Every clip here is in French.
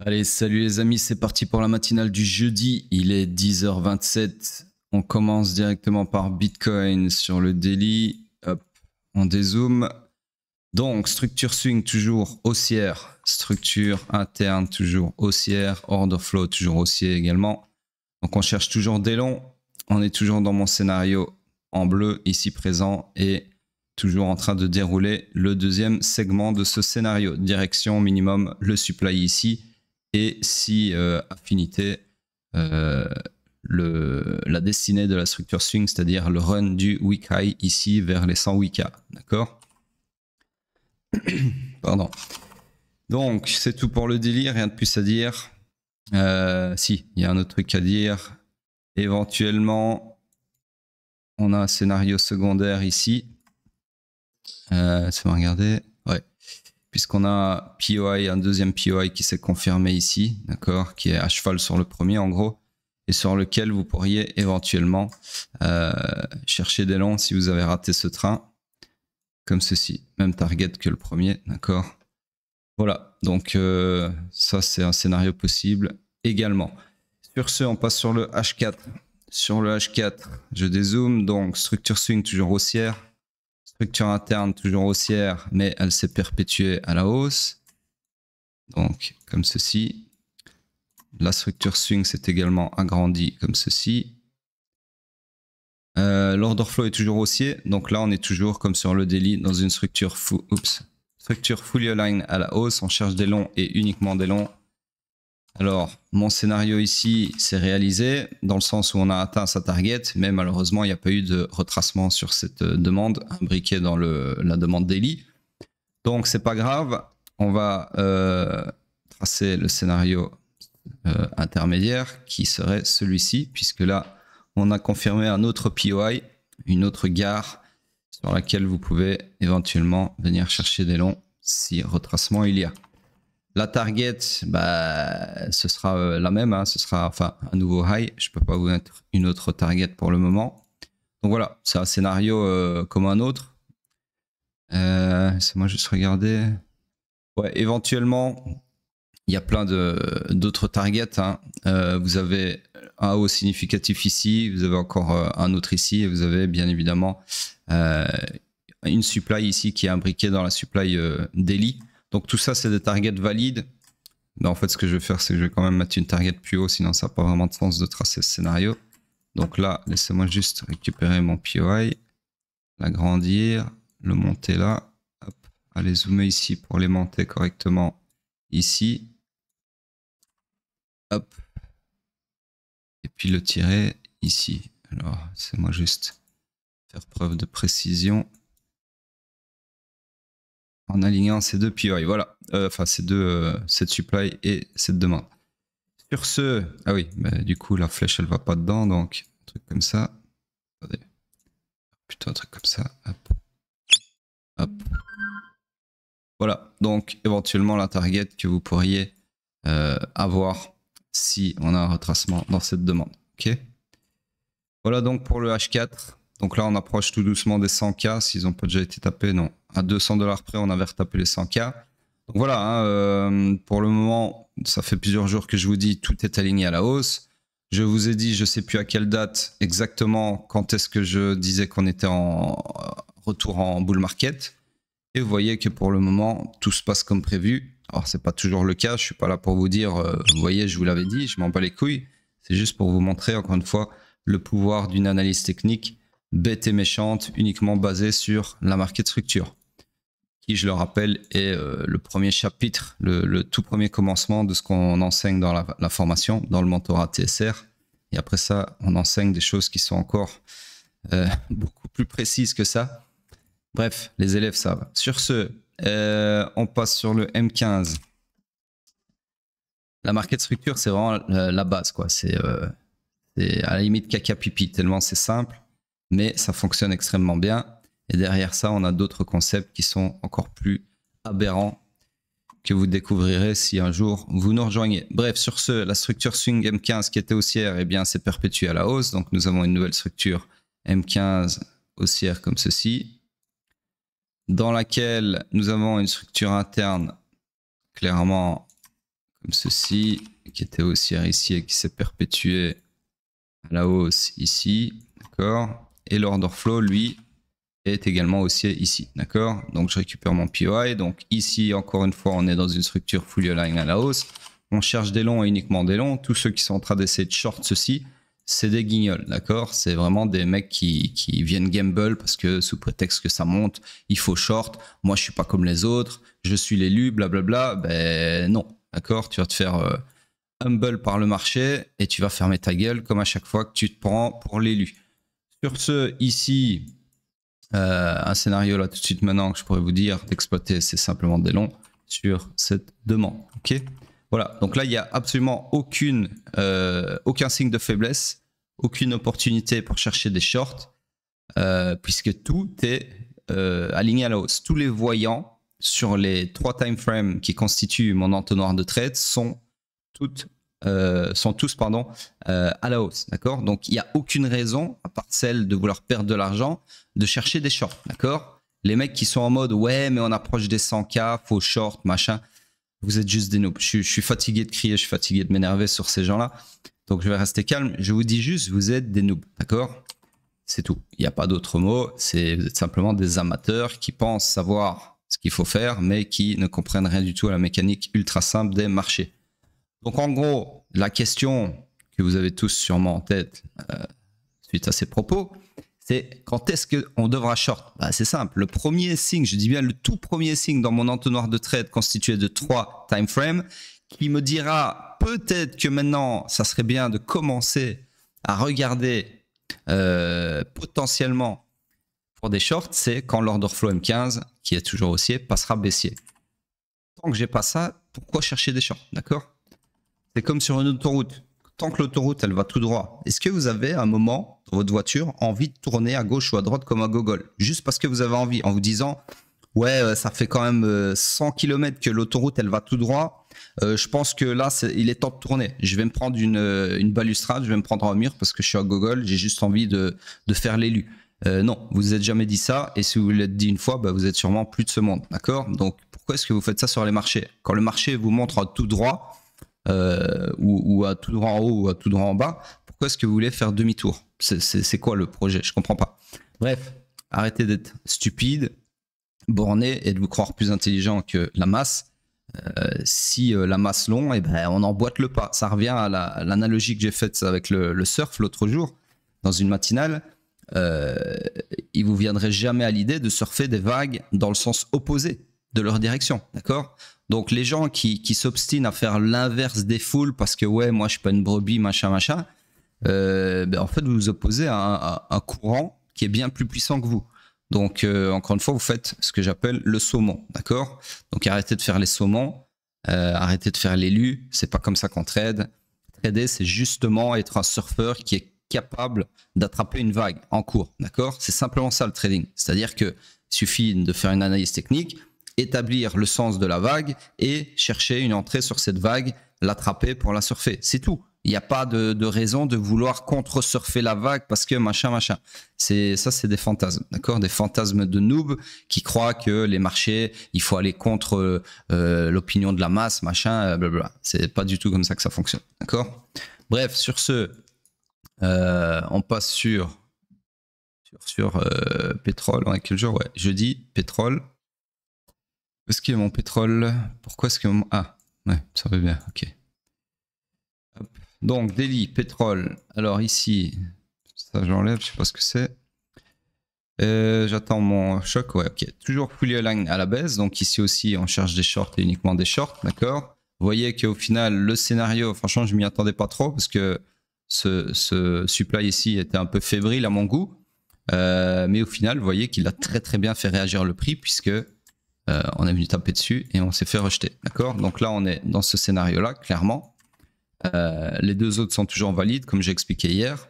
Allez, salut les amis, c'est parti pour la matinale du jeudi. Il est 10h27. On commence directement par Bitcoin sur le daily. Hop, on dézoome. Donc, structure swing toujours haussière. Structure interne toujours haussière. Order flow toujours haussier également. Donc, on cherche toujours des longs. On est toujours dans mon scénario en bleu ici présent et toujours en train de dérouler le deuxième segment de ce scénario. Direction minimum, le supply ici. Et si affinité, la destinée de la structure swing, c'est-à-dire le run du week high ici vers les 100 week d'accord. Pardon. Donc c'est tout pour le délire, rien de plus à dire. Si, il y a un autre truc à dire. Éventuellement, on a un scénario secondaire ici. Ça va regarder. Ouais. Puisqu'on a POI, un deuxième POI qui s'est confirmé ici, d'accord, qui est à cheval sur le premier en gros, et sur lequel vous pourriez éventuellement chercher des longs si vous avez raté ce train, comme ceci, même target que le premier, d'accord. Voilà, donc ça c'est un scénario possible également. Sur ce, on passe sur le H4. Sur le H4, je dézoome, donc structure swing toujours haussière. Structure interne toujours haussière, mais elle s'est perpétuée à la hausse. Donc, comme ceci. La structure swing s'est également agrandie comme ceci. L'order flow est toujours haussier. Donc là, on est toujours comme sur le daily dans une structure, structure fully aligned à la hausse. On cherche des longs et uniquement des longs. Alors, mon scénario ici s'est réalisé dans le sens où on a atteint sa target, mais malheureusement, il n'y a pas eu de retracement sur cette demande imbriquée dans la demande daily. Donc, c'est pas grave. On va tracer le scénario intermédiaire qui serait celui-ci, puisque là, on a confirmé un autre POI, une autre gare sur laquelle vous pouvez éventuellement venir chercher des longs si retracement il y a. La target, bah, ce sera la même, hein, ce sera enfin un nouveau high. Je peux pas vous mettre une autre target pour le moment. Donc voilà, c'est un scénario comme un autre. C'est moi juste regarder. Ouais, éventuellement, il y a plein d'autres targets. Hein. Vous avez un haut significatif ici, vous avez encore un autre ici, et vous avez bien évidemment une supply ici qui est imbriquée dans la supply daily. Donc tout ça, c'est des targets valides. Mais en fait, ce que je vais faire, c'est que je vais quand même mettre une target plus haut, sinon ça n'a pas vraiment de sens de tracer ce scénario. Donc là, laissez-moi juste récupérer mon POI, l'agrandir, le monter là. Hop, allez zoomer ici pour les monter correctement ici. Hop. Et puis le tirer ici. Alors, c'est moi juste faire preuve de précision en alignant ces deux POI. Voilà. Enfin, cette supply et cette demande. Sur ce, ah oui, bah, du coup, la flèche, elle va pas dedans, donc un truc comme ça. Attendez. Plutôt un truc comme ça. Hop. Hop. Voilà. Donc, éventuellement, la target que vous pourriez avoir si on a un retracement dans cette demande. Ok. Voilà donc pour le H4. Donc là, on approche tout doucement des 100K. S'ils n'ont pas déjà été tapés, non. À 200$ près, on avait retapé les 100K. Donc voilà, hein, pour le moment, ça fait plusieurs jours que je vous dis, tout est aligné à la hausse. Je vous ai dit, je ne sais plus à quelle date exactement, quand est-ce que je disais qu'on était en retour en bull market. Et vous voyez que pour le moment, tout se passe comme prévu. Alors, c'est pas toujours le cas. Je suis pas là pour vous dire, vous voyez, je vous l'avais dit, je m'en bats les couilles. C'est juste pour vous montrer, encore une fois, le pouvoir d'une analyse technique bête et méchante, uniquement basée sur la market structure, qui, je le rappelle, est le premier chapitre, le tout premier commencement de ce qu'on enseigne dans la formation, dans le mentorat TSR. Et après ça, on enseigne des choses qui sont encore beaucoup plus précises que ça. Bref, les élèves savent. Sur ce, on passe sur le M15. La market structure, c'est vraiment la base, quoi. C'est à la limite caca pipi, tellement c'est simple, mais ça fonctionne extrêmement bien. Et derrière ça, on a d'autres concepts qui sont encore plus aberrants que vous découvrirez si un jour vous nous rejoignez. Bref, sur ce, la structure swing M15 qui était haussière, eh bien, s'est perpétuée à la hausse. Donc, nous avons une nouvelle structure M15 haussière comme ceci, dans laquelle nous avons une structure interne clairement comme ceci, qui était haussière ici et qui s'est perpétué à la hausse ici, d'accord. Et l'order flow, lui, est également haussier ici, d'accord. Donc je récupère mon POI. Donc ici, encore une fois, on est dans une structure fully aligned à la hausse. On cherche des longs et uniquement des longs. Tous ceux qui sont en train d'essayer de short ceci, c'est des guignols, d'accord. C'est vraiment des mecs qui viennent gamble parce que sous prétexte que ça monte, il faut short. Moi, je suis pas comme les autres. Je suis l'élu, blablabla. Ben non, d'accord. Tu vas te faire humble par le marché et tu vas fermer ta gueule comme à chaque fois que tu te prends pour l'élu. Sur ce, ici, un scénario là tout de suite maintenant que je pourrais vous dire d'exploiter, c'est simplement des longs sur cette demande. Ok, voilà. Donc là, il n'y a absolument aucun signe de faiblesse, aucune opportunité pour chercher des shorts, puisque tout est aligné à la hausse. Tous les voyants sur les 3 time frames qui constituent mon entonnoir de trade sont tous à la hausse, d'accord. Donc il n'y a aucune raison, à part celle de vouloir perdre de l'argent, de chercher des shorts, d'accord. Les mecs qui sont en mode ouais mais on approche des 100K, faut short, machin, vous êtes juste des noobs. Je suis fatigué de crier, je suis fatigué de m'énerver sur ces gens-là, donc je vais rester calme. Je vous dis juste, vous êtes des noobs, d'accord. C'est tout, il n'y a pas d'autre mot, vous êtes simplement des amateurs qui pensent savoir ce qu'il faut faire, mais qui ne comprennent rien du tout à la mécanique ultra simple des marchés. Donc en gros, la question que vous avez tous sûrement en tête suite à ces propos, c'est quand est-ce qu'on devra short? Bah, c'est simple, le premier signe, je dis bien le tout premier signe dans mon entonnoir de trade constitué de 3 time frames, qui me dira peut-être que maintenant, ça serait bien de commencer à regarder potentiellement pour des shorts, c'est quand l'order flow M15, qui est toujours haussier, passera baissier. Tant que j'ai pas ça, pourquoi chercher des shorts, d'accord? C'est comme sur une autoroute. Tant que l'autoroute, elle va tout droit. Est-ce que vous avez un moment dans votre voiture envie de tourner à gauche ou à droite comme un gogol? Juste parce que vous avez envie, en vous disant ouais, ça fait quand même 100 km que l'autoroute, elle va tout droit. Je pense que là, il est temps de tourner. Je vais me prendre une balustrade, je vais me prendre un mur parce que je suis un gogol. J'ai juste envie de faire l'élu. Non, vous vous êtes jamais dit ça. Et si vous l'êtes dit une fois, bah, vous êtes sûrement plus de ce monde. D'accord? Donc, pourquoi est-ce que vous faites ça sur les marchés? Quand le marché vous montre à tout droit, ou à tout droit en haut ou à tout droit en bas, pourquoi est-ce que vous voulez faire demi-tour? C'est quoi le projet? Je comprends pas. Bref, arrêtez d'être stupide, borné et de vous croire plus intelligent que la masse. Si la masse long, eh ben, on emboîte le pas. Ça revient à l'analogie que j'ai faite avec le surf l'autre jour, dans une matinale. Il vous viendrait jamais à l'idée de surfer des vagues dans le sens opposé de leur direction, d'accord? Donc les gens qui s'obstinent à faire l'inverse des foules parce que ouais, moi je suis pas une brebis, machin, ben, en fait vous vous opposez à un courant qui est bien plus puissant que vous. Donc encore une fois, vous faites ce que j'appelle le saumon, d'accord? Donc arrêtez de faire les saumons, arrêtez de faire l'élu, c'est pas comme ça qu'on trade. Trader, c'est justement être un surfeur qui est capable d'attraper une vague en cours, d'accord? C'est simplement ça le trading. C'est-à-dire que il suffit de faire une analyse technique, établir le sens de la vague et chercher une entrée sur cette vague, l'attraper pour la surfer. C'est tout. Il n'y a pas de raison de vouloir contre-surfer la vague parce que machin. Ça, c'est des fantasmes, d'accord? Des fantasmes de noob qui croient que les marchés, il faut aller contre l'opinion de la masse, machin, blablabla. C'est pas du tout comme ça que ça fonctionne, d'accord? Bref, sur ce, on passe sur pétrole. On est quel jour? Ouais, jeudi, pétrole. Où est-ce qu'il y a mon pétrole? Pourquoi est-ce que ah, ouais, ça va bien, ok. Hop. Donc, daily, pétrole. Alors ici, ça j'enlève, je sais pas ce que c'est. J'attends mon choc, ouais, ok. Toujours fully aligned à la baisse, donc ici aussi on cherche des shorts et uniquement des shorts, d'accord. Vous voyez qu'au final, le scénario, franchement, je m'y attendais pas trop parce que ce supply ici était un peu fébrile à mon goût. Mais au final, vous voyez qu'il a très bien fait réagir le prix puisque on est venu taper dessus et on s'est fait rejeter, d'accord. Donc là, on est dans ce scénario-là, clairement. Les deux autres sont toujours valides, comme j'ai expliqué hier.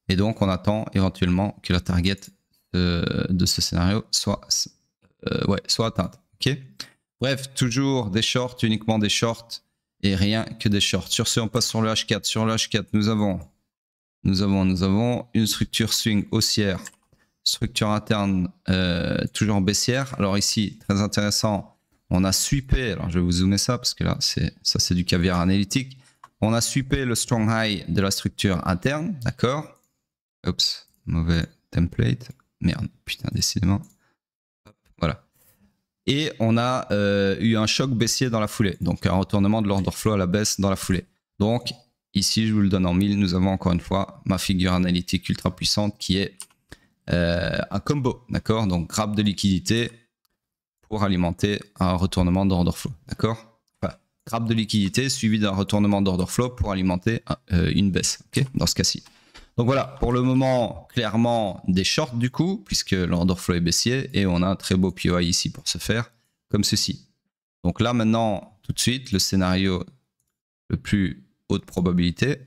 Et donc, on attend éventuellement que la target de ce scénario soit atteinte. Ok. Bref, toujours des shorts, uniquement des shorts et rien que des shorts. Sur ce, on passe sur le H4. Sur le H4, nous avons une structure swing haussière, structure interne toujours baissière. Alors ici, très intéressant, on a sweepé, alors je vais vous zoomer ça parce que là, ça c'est du caviar analytique. On a sweepé le strong high de la structure interne, d'accord? Oups, mauvais template. Merde, putain, décidément. Voilà. Et on a eu un choc baissier dans la foulée. Donc un retournement de l'order flow à la baisse dans la foulée. Donc ici, je vous le donne en 1000. Nous avons encore une fois ma figure analytique ultra puissante qui est un combo. D'accord? Donc grab de liquidité pour alimenter un retournement d'order flow. D'accord? Enfin, grab de liquidité suivi d'un retournement d'order flow pour alimenter une baisse. Okay, dans ce cas-ci. Donc voilà, pour le moment, clairement des shorts du coup, puisque l'order flow est baissier et on a un très beau POI ici pour ce faire, comme ceci. Donc là maintenant, tout de suite, le scénario le plus haute probabilité,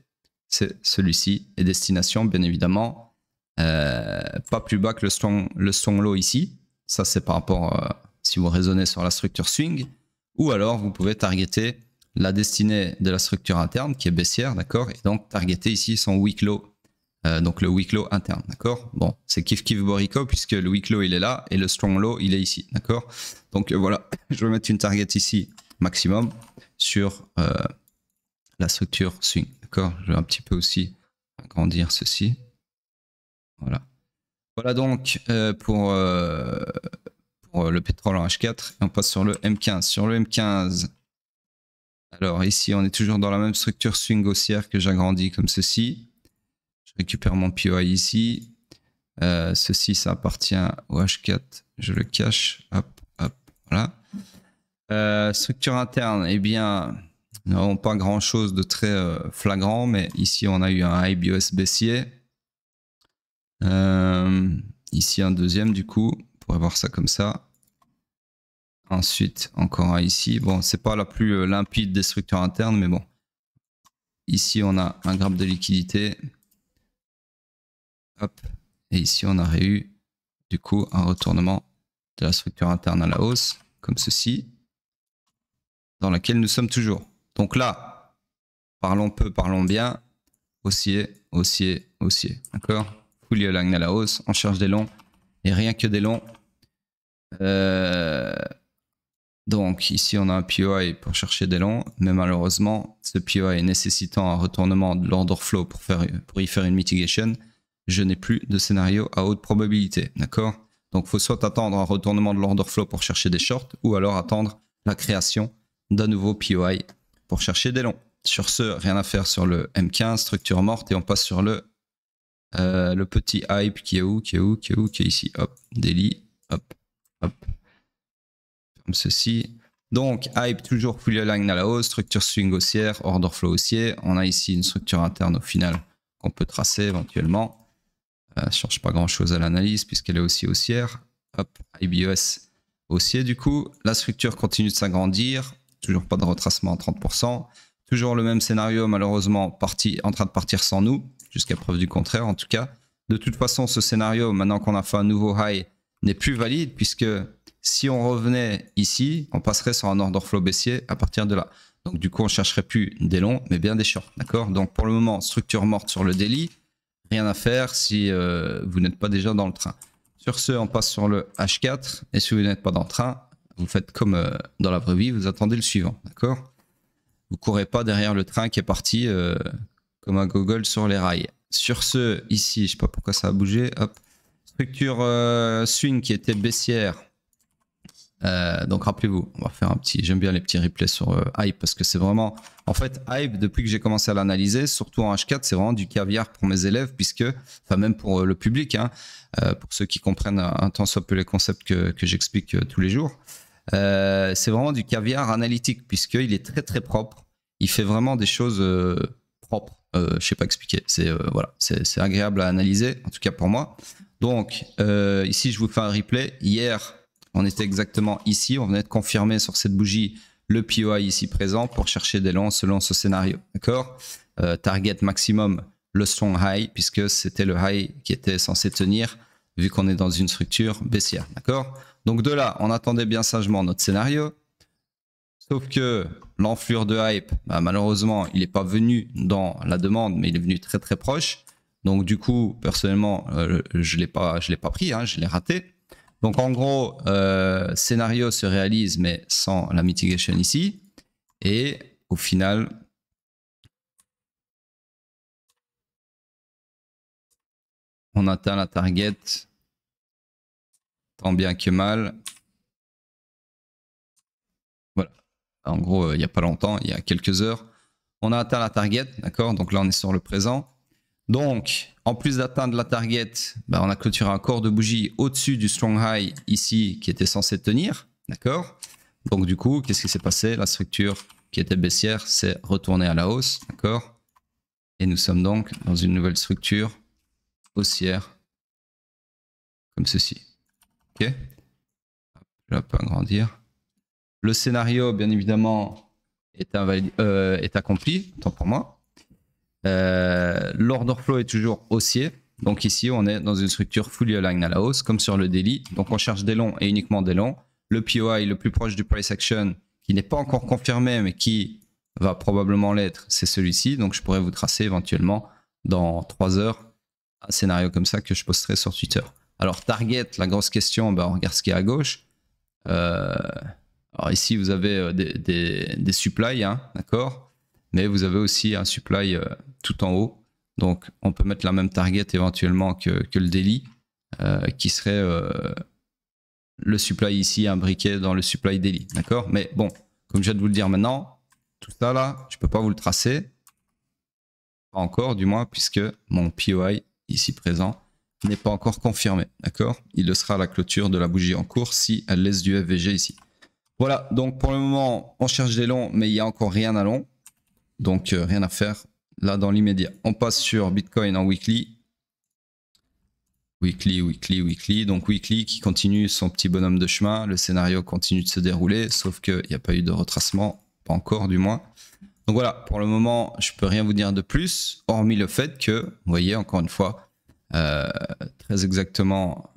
c'est celui-ci, et destination bien évidemment, pas plus bas que le strong low ici. Ça c'est par rapport, si vous raisonnez sur la structure swing, ou alors vous pouvez targeter la destinée de la structure interne qui est baissière, d'accord, et donc targeter ici son weak low. Donc le weak low interne, d'accord. Bon, c'est kiff kiff borico puisque le weak low il est là et le strong low il est ici, d'accord. Donc voilà, je vais mettre une target ici maximum sur la structure swing, d'accord. Je vais un petit peu aussi agrandir ceci. Voilà. Voilà donc pour le pétrole en H4 et on passe sur le M15. Sur le M15, alors ici on est toujours dans la même structure swing haussière que j'agrandis comme ceci. Je récupère mon POI ici. Ceci, ça appartient au H4. Je le cache. Hop, hop, voilà. Structure interne, eh bien, nous n'avons pas grand-chose de très flagrant, mais ici, on a eu un high BOS baissier. Ici, un deuxième, du coup. On pourrait voir ça comme ça. Ensuite, encore un ici. Bon, c'est pas la plus limpide des structures internes, mais bon. Ici, on a un grab de liquidité. Hop. Et ici, on aurait eu du coup un retournement de la structure interne à la hausse, comme ceci, dans laquelle nous sommes toujours. Donc là, parlons peu, parlons bien, haussier, haussier, haussier. D'accord? Fully aligned à la hausse, on cherche des longs, et rien que des longs. Donc ici, on a un POI pour chercher des longs, mais malheureusement, ce POI nécessitant un retournement de l'order flow pour y faire une mitigation, je n'ai plus de scénario à haute probabilité, d'accord? Donc, il faut soit attendre un retournement de l'order flow pour chercher des shorts, ou alors attendre la création d'un nouveau POI pour chercher des longs. Sur ce, rien à faire sur le M15, structure morte, et on passe sur le petit hype qui est où, qui est ici. Hop, daily, hop, hop. Comme ceci. Donc, hype toujours fully aligned à la hausse, structure swing haussière, order flow haussier. On a ici une structure interne au final qu'on peut tracer éventuellement. Ça ne change pas grand chose à l'analyse puisqu'elle est aussi haussière. Hop, IBOS haussier du coup. La structure continue de s'agrandir. Toujours pas de retracement à 30%. Toujours le même scénario, malheureusement, en train de partir sans nous. Jusqu'à preuve du contraire en tout cas. De toute façon, ce scénario, maintenant qu'on a fait un nouveau high, n'est plus valide puisque si on revenait ici, on passerait sur un order flow baissier à partir de là. Donc du coup, on ne chercherait plus des longs, mais bien des shorts. D'accord? Donc pour le moment, structure morte sur le daily. Rien à faire si vous n'êtes pas déjà dans le train. Sur ce, on passe sur le H4. Et si vous n'êtes pas dans le train, vous faites comme dans la vraie vie, vous attendez le suivant. D'accord? Vous ne courez pas derrière le train qui est parti comme un gogol sur les rails. Sur ce, ici, je ne sais pas pourquoi ça a bougé. Hop. Structure swing qui était baissière. Donc rappelez-vous, on va faire un petit, j'aime bien les petits replays sur Hype parce que c'est vraiment, en fait Hype depuis que j'ai commencé à l'analyser, surtout en H4, c'est vraiment du caviar pour mes élèves puisque, enfin même pour le public, hein, pour ceux qui comprennent un tant soit peu les concepts que j'explique tous les jours, c'est vraiment du caviar analytique puisqu'il est très très propre, il fait vraiment des choses propres, je sais pas expliquer, c'est voilà, c'est agréable à analyser, en tout cas pour moi. Donc ici je vous fais un replay, hier on était exactement ici, on venait de confirmer sur cette bougie le POI ici présent pour chercher des longs selon ce scénario. D'accord? Target maximum, le strong high, puisque c'était le high qui était censé tenir, vu qu'on est dans une structure baissière. D'accord? Donc de là, on attendait bien sagement notre scénario. Sauf que l'enflure de hype, bah, malheureusement, il n'est pas venu dans la demande, mais il est venu très très proche. Donc du coup, personnellement, je l'ai pas pris, hein, je l'ai raté. Donc en gros, scénario se réalise mais sans la mitigation ici. Et au final, on atteint la target tant bien que mal. Voilà. En gros, il n'y a pas longtemps, il y a quelques heures, on a atteint la target, d'accord? Donc là, on est sur le présent. Donc, en plus d'atteindre la target, bah, on a clôturé un corps de bougie au-dessus du strong high ici qui était censé tenir, d'accord? Donc du coup, qu'est-ce qui s'est passé? La structure qui était baissière s'est retournée à la hausse, d'accord? Et nous sommes donc dans une nouvelle structure haussière comme ceci. Ok? Je vais pas agrandir. Le scénario, bien évidemment, est accompli, tant pour moi. L'order flow est toujours haussier. Donc ici, on est dans une structure fully aligned à la hausse, comme sur le daily. Donc on cherche des longs et uniquement des longs. Le POI le plus proche du price action, qui n'est pas encore confirmé, mais qui va probablement l'être, c'est celui-ci. Donc je pourrais vous tracer éventuellement dans 3 heures un scénario comme ça que je posterai sur Twitter. Alors target, la grosse question, ben, on regarde ce qui est à gauche. Alors ici, vous avez des supplies, hein, d'accord? Mais vous avez aussi un supply tout en haut. Donc, on peut mettre la même target éventuellement que le daily, qui serait le supply ici imbriqué dans le supply daily, d'accord? Mais bon, comme je viens de vous le dire maintenant, tout ça là, je ne peux pas vous le tracer. Pas encore, du moins, puisque mon POI ici présent n'est pas encore confirmé, d'accord? Il le sera à la clôture de la bougie en cours si elle laisse du FVG ici. Voilà, donc pour le moment, on cherche des longs, mais il n'y a encore rien à long. Donc rien à faire là dans l'immédiat. On passe sur Bitcoin en weekly. Weekly. Donc weekly qui continue son petit bonhomme de chemin. Le scénario continue de se dérouler, sauf qu'il n'y a pas eu de retracement, pas encore du moins. Donc voilà, pour le moment, je peux rien vous dire de plus, hormis le fait que, vous voyez, encore une fois, très exactement,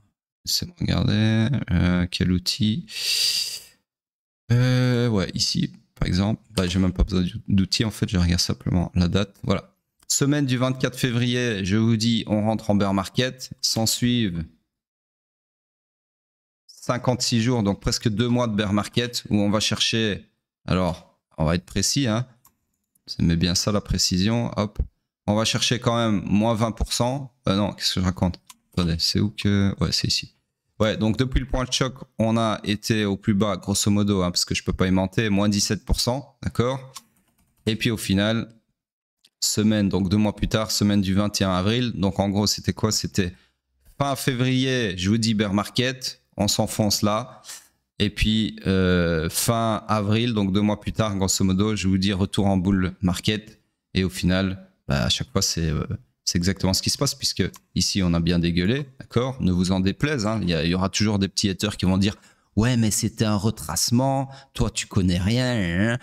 laissez-moi regarder, quel outil. Ouais, ici, par exemple, bah, j'ai même pas besoin d'outils, en fait, je regarde simplement la date. Voilà. Semaine du 24 février, je vous dis, on rentre en bear market. S'en suivent 56 jours, donc presque 2 mois de bear market, où on va chercher, alors, on va être précis, hein. C'est bien ça la précision, hop. On va chercher quand même moins 20%. Non, qu'est-ce que je raconte? Attendez, c'est où que... Ouais, c'est ici. Ouais, donc depuis le point de choc, on a été au plus bas, grosso modo, hein, parce que je peux pas aimanter, moins 17%, d'accord? Et puis au final, semaine, donc 2 mois plus tard, semaine du 21 avril. Donc en gros, c'était quoi? C'était fin février, je vous dis bear market, on s'enfonce là. Et puis fin avril, donc 2 mois plus tard, grosso modo, je vous dis retour en bull market. Et au final, bah, à chaque fois, c'est exactement ce qui se passe, puisque ici, on a bien dégueulé, d'accord? Ne vous en déplaise, hein, il y aura toujours des petits haters qui vont dire « Ouais, mais c'était un retracement, toi, tu connais rien. »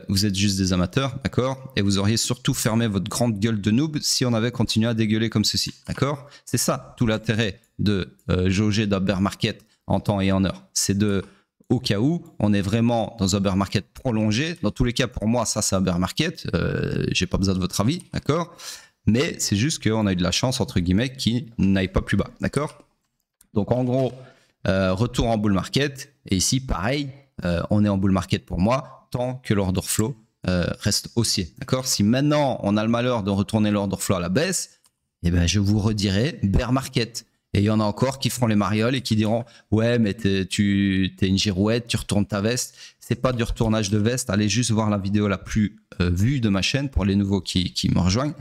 Vous êtes juste des amateurs, d'accord? Et vous auriez surtout fermé votre grande gueule de noob si on avait continué à dégueuler comme ceci, d'accord? C'est ça, tout l'intérêt de jauger d'un bear market en temps et en heure. C'est de, au cas où, on est vraiment dans un bear market prolongé. Dans tous les cas, pour moi, ça, c'est un bear market. J'ai pas besoin de votre avis, d'accord? Mais c'est juste qu'on a eu de la chance, entre guillemets, qui n'aille pas plus bas, d'accord? Donc, en gros, retour en bull market. Et ici, pareil, on est en bull market pour moi, tant que l'order flow reste haussier, d'accord? Si maintenant, on a le malheur de retourner l'order flow à la baisse, eh ben, je vous redirai bear market. Et il y en a encore qui feront les marioles et qui diront « Ouais, mais t'es une girouette, tu retournes ta veste. » C'est pas du retournage de veste. Allez juste voir la vidéo la plus vue de ma chaîne pour les nouveaux qui me rejoignent.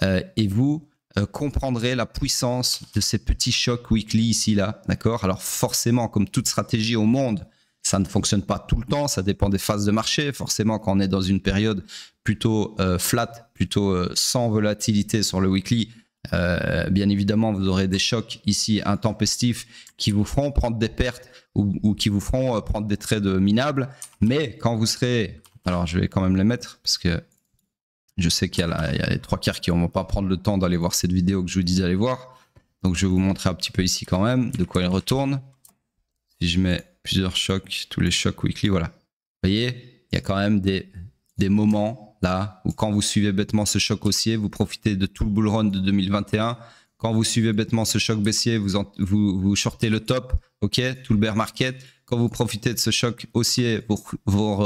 Et vous comprendrez la puissance de ces petits chocs weekly ici, là. D'accord? Alors forcément, comme toute stratégie au monde, ça ne fonctionne pas tout le temps. Ça dépend des phases de marché. Forcément, quand on est dans une période plutôt flat, plutôt sans volatilité sur le weekly, bien évidemment, vous aurez des chocs ici intempestifs qui vous feront prendre des pertes ou qui vous feront prendre des trades minables. Mais quand vous serez... Alors, je vais quand même les mettre parce que je sais qu'il y a les 3/4 qui ne vont pas prendre le temps d'aller voir cette vidéo que je vous dis d'aller voir. Donc, je vais vous montrer un petit peu ici quand même de quoi il retourne. Si je mets plusieurs chocs, tous les chocs weekly, voilà. Vous voyez, il y a quand même des moments là où quand vous suivez bêtement ce choc haussier, vous profitez de tout le bull run de 2021, Quand vous suivez bêtement ce choc baissier, vous shortez le top, ok, tout le bear market. Quand vous profitez de ce choc haussier, vous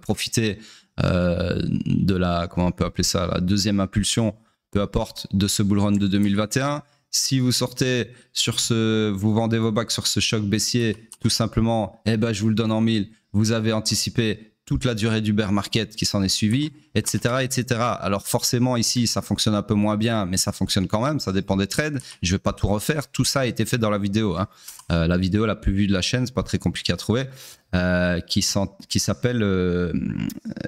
profitez de la, comment on peut appeler ça, la deuxième impulsion, peu importe, de ce bull run de 2021. Si vous sortez sur vous vendez vos bacs sur ce choc baissier, tout simplement, eh ben, je vous le donne en 1000. Vous avez anticipé toute la durée du bear market qui s'en est suivi, etc., etc. Alors forcément ici ça fonctionne un peu moins bien, mais ça fonctionne quand même, ça dépend des trades. Je vais pas tout refaire, tout ça a été fait dans la vidéo, hein. La vidéo la plus vue de la chaîne, c'est pas très compliqué à trouver, qui s'appelle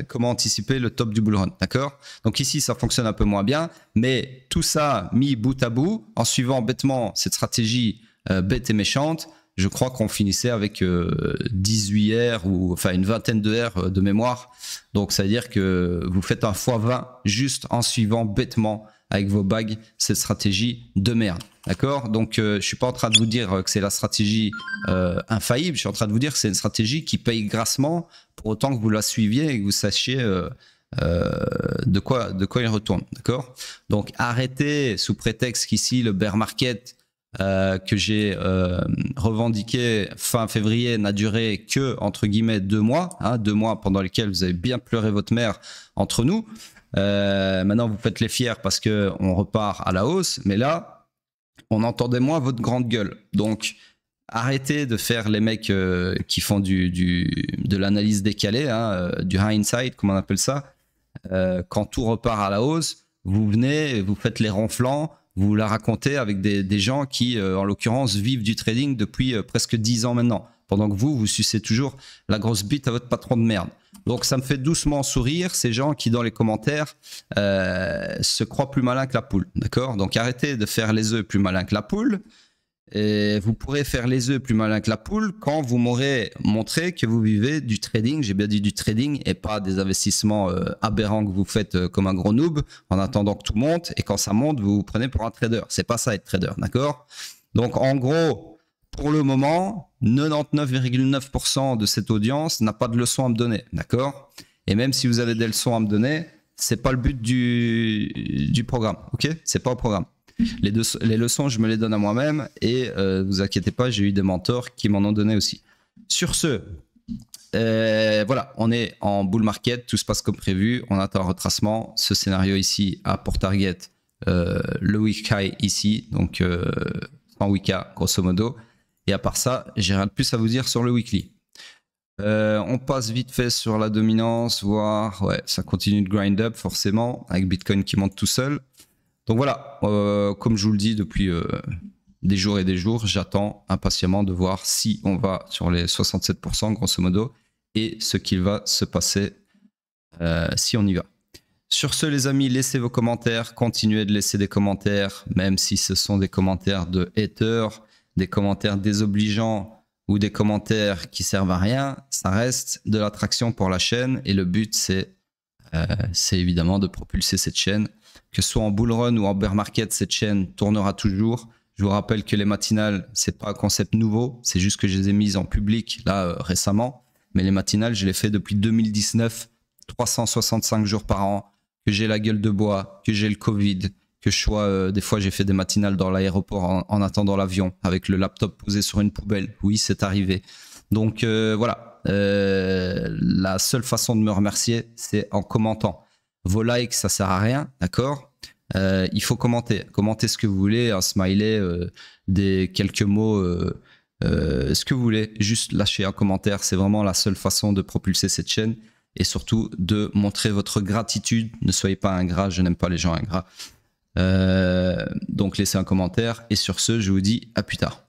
comment anticiper le top du bull run, d'accord? Donc ici ça fonctionne un peu moins bien, mais tout ça mis bout à bout, en suivant bêtement cette stratégie bête et méchante, je crois qu'on finissait avec 18 R ou enfin une vingtaine de R de mémoire. Donc ça veut dire que vous faites un x20 juste en suivant bêtement avec vos bagues cette stratégie de merde. D'accord? Donc je suis pas en train de vous dire que c'est la stratégie infaillible, je suis en train de vous dire que c'est une stratégie qui paye grassement pour autant que vous la suiviez et que vous sachiez de quoi il retourne. D'accord? Donc arrêtez sous prétexte qu'ici le bear market que j'ai revendiqué fin février n'a duré que entre guillemets 2 mois, hein, 2 mois pendant lesquels vous avez bien pleuré votre mère entre nous. Maintenant vous faites les fiers parce que on repart à la hausse, mais là on entendait moins votre grande gueule. Donc arrêtez de faire les mecs qui font de l'analyse décalée, hein, du hindsight comme on appelle ça. Quand tout repart à la hausse, vous venez, vous faites les ronflants. Vous la racontez avec des gens qui, en l'occurrence, vivent du trading depuis presque 10 ans maintenant. Pendant que vous sucez toujours la grosse bite à votre patron de merde. Donc ça me fait doucement sourire ces gens qui, dans les commentaires, se croient plus malins que la poule. D'accord? Donc arrêtez de faire les œufs plus malins que la poule. Et vous pourrez faire les œufs plus malins que la poule quand vous m'aurez montré que vous vivez du trading, j'ai bien dit du trading et pas des investissements aberrants que vous faites comme un gros noob en attendant que tout monte et quand ça monte, vous vous prenez pour un trader. C'est pas ça être trader, d'accord? Donc en gros, pour le moment, 99,9% de cette audience n'a pas de leçon à me donner, d'accord? Et même si vous avez des leçons à me donner, c'est pas le but du programme, ok? C'est pas au programme. Les leçons, je me les donne à moi-même et vous inquiétez pas, j'ai eu des mentors qui m'en ont donné aussi. Sur ce, voilà, on est en bull market, tout se passe comme prévu, on attend un retracement. Ce scénario ici a pour target le week high ici, donc 100 wika grosso modo. Et à part ça, j'ai rien de plus à vous dire sur le weekly. On passe vite fait sur la dominance, voir, ouais, ça continue de grind up forcément, avec Bitcoin qui monte tout seul. Donc voilà, comme je vous le dis depuis des jours et des jours, j'attends impatiemment de voir si on va sur les 67% grosso modo et ce qu'il va se passer si on y va. Sur ce les amis, laissez vos commentaires, continuez de laisser des commentaires, même si ce sont des commentaires de haters, des commentaires désobligeants ou des commentaires qui servent à rien, ça reste de l'attraction pour la chaîne et le but c'est évidemment de propulser cette chaîne. Que ce soit en bull run ou en bear market, cette chaîne tournera toujours. Je vous rappelle que les matinales, c'est pas un concept nouveau, c'est juste que je les ai mises en public là récemment. Mais les matinales, je les fais depuis 2019, 365 jours par an, que j'ai la gueule de bois, que j'ai le Covid, que je sois, des fois j'ai fait des matinales dans l'aéroport en attendant l'avion avec le laptop posé sur une poubelle. Oui, c'est arrivé. Donc voilà, la seule façon de me remercier, c'est en commentant. Vos likes, ça sert à rien, d'accord? Il faut commenter. Commentez ce que vous voulez, un smiley, quelques mots, ce que vous voulez. Juste lâchez un commentaire. C'est vraiment la seule façon de propulser cette chaîne et surtout de montrer votre gratitude. Ne soyez pas ingrat, je n'aime pas les gens ingrats. Donc laissez un commentaire et sur ce, je vous dis à plus tard.